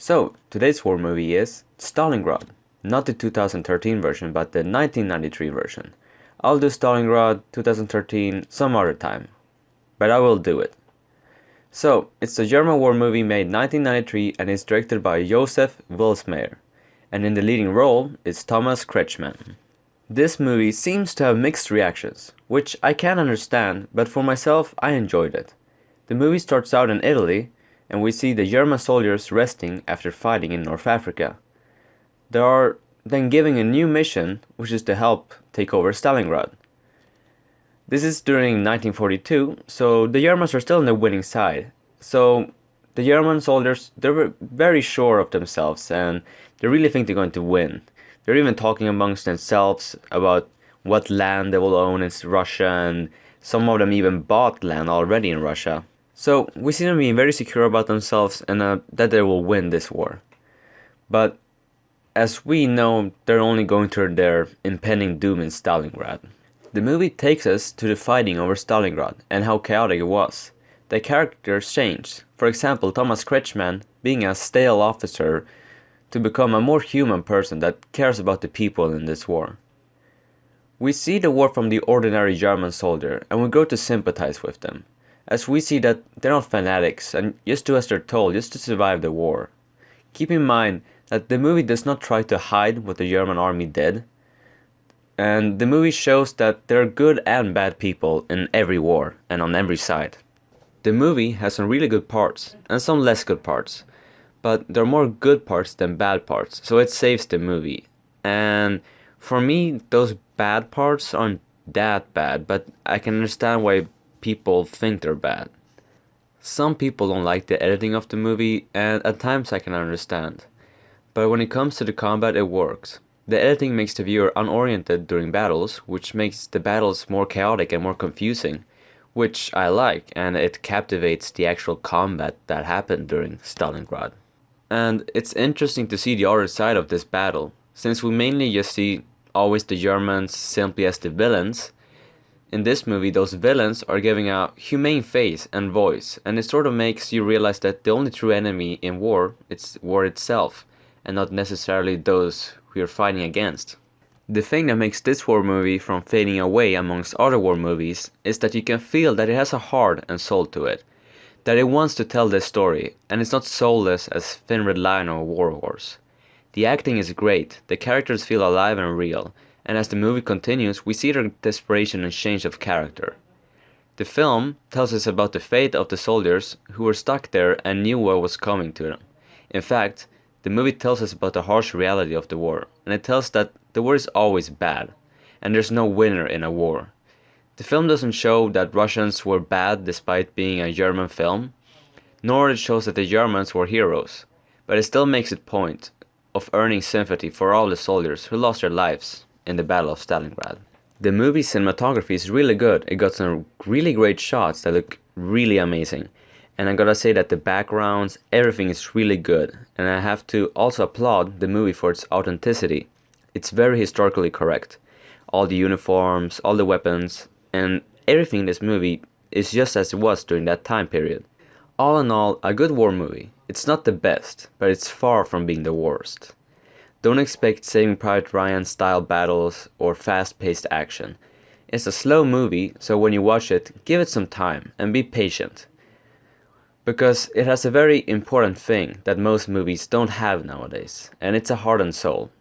So, today's war movie is Stalingrad. Not the 2013 version, but the 1993 version. I'll do Stalingrad 2013 some other time, but I will do it. So, it's a German war movie made 1993 and is directed by Josef Wilsmeyer, and in the leading role is Thomas Kretschmann. This movie seems to have mixed reactions, which I can understand, but for myself I enjoyed it. The movie starts out in Italy, and we see the German soldiers resting after fighting in North Africa. They are then given a new mission, which is to help take over Stalingrad. This is during 1942, so the Germans are still on the winning side. So the German soldiers, they're very sure of themselves and they really think they're going to win. They're even talking amongst themselves about what land they will own in Russia, and some of them even bought land already in Russia. So we see them being very secure about themselves and that they will win this war. But as we know, they're only going through their impending doom in Stalingrad. The movie takes us to the fighting over Stalingrad and how chaotic it was. The characters changed. For example, Thomas Kretschmann being a stale officer to become a more human person that cares about the people in this war. We see the war from the ordinary German soldier and we grow to sympathize with them, as we see that they're not fanatics and just do as they're told just to survive the war. Keep in mind that the movie does not try to hide what the German army did, and the movie shows that there are good and bad people in every war and on every side. The movie has some really good parts and some less good parts, but there are more good parts than bad parts, so it saves the movie. And for me, those bad parts aren't that bad, but I can understand why people think they're bad. Some people don't like the editing of the movie, and at times I can understand. But when it comes to the combat, it works. The editing makes the viewer unoriented during battles, which makes the battles more chaotic and more confusing, which I like, and it captivates the actual combat that happened during Stalingrad. And it's interesting to see the other side of this battle, since we mainly just see always the Germans simply as the villains. In this movie, those villains are giving a humane face and voice, and it sort of makes you realize that the only true enemy in war, it's war itself, and not necessarily those who you're fighting against. The thing that makes this war movie from fading away amongst other war movies is that you can feel that it has a heart and soul to it, that it wants to tell this story, and it's not soulless as Thin Red Line or War Horse. The acting is great, the characters feel alive and real, and as the movie continues, we see their desperation and change of character. The film tells us about the fate of the soldiers who were stuck there and knew what was coming to them. In fact, the movie tells us about the harsh reality of the war, and it tells that the war is always bad, and there's no winner in a war. The film doesn't show that Russians were bad despite being a German film, nor it shows that the Germans were heroes, but it still makes a point of earning sympathy for all the soldiers who lost their lives in the Battle of Stalingrad. The movie's cinematography is really good. It got some really great shots that look really amazing. And I gotta say that the backgrounds, everything is really good. And I have to also applaud the movie for its authenticity. It's very historically correct. All the uniforms, all the weapons, and everything in this movie is just as it was during that time period. All in all, a good war movie. It's not the best, but it's far from being the worst. Don't expect Saving Private Ryan style battles or fast-paced action. It's a slow movie, so when you watch it, give it some time and be patient. Because it has a very important thing that most movies don't have nowadays, and it's a heart and soul.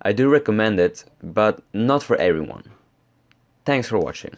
I do recommend it, but not for everyone. Thanks for watching.